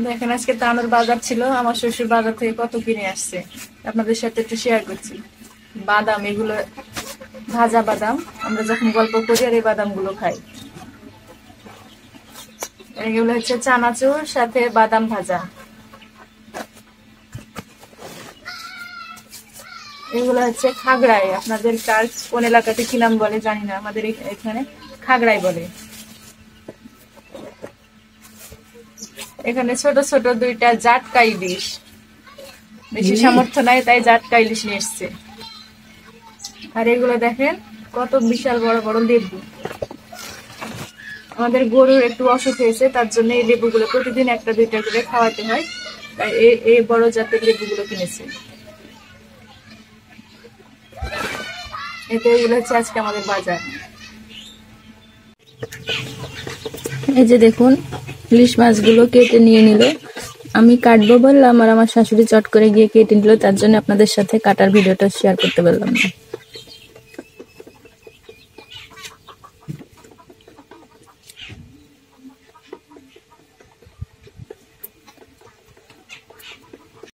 দেখেন আজকে তানোর বাজার ছিল, আমার শ্বশুর বাজার থেকে কত কিনে আসছে আপনাদের সাথে একটু শেয়ার করছি। বাদাম, এগুলো ভাজা বাদাম, আমরা যখন গল্প করি আর এই বাদাম গুলো খাই। এগুলো হচ্ছে চানাচুর সাথে বাদাম ভাজা। এগুলো হচ্ছে খাগড়াই, আপনাদের কার কোন এলাকাতে কি নাম বলে জানি না, আমাদের এখানে খাগড়াই বলে। এখানে ছোট ছোট দুইটা জাটকা ইলিশ, বেশি সামর্থ্য নাই তাই জাটকা ইলিশ নিয়ে এসছে। আর এগুলো দেখেন কত বিশাল বড় বড় লেবু। আমাদের গরুর একটু অসুখ হয়েছে, তার জন্য এই লেবুগুলো প্রতিদিন একটা দুইটা করে খাওয়াতে হয়, তাই এই বড় জাতের লেবুগুলো কিনেছে। এতে এগুলো হচ্ছে আজকে আমাদের বাজার। এই যে দেখুন ইলিশ মাছগুলো কেটে নিয়ে নিল, আমি কাটবো বললাম আর আমার শাশুড়ি চট করে গিয়ে কেটে নিল, তার জন্য আপনাদের সাথে কাটার ভিডিওটা শেয়ার করতে পারলাম না।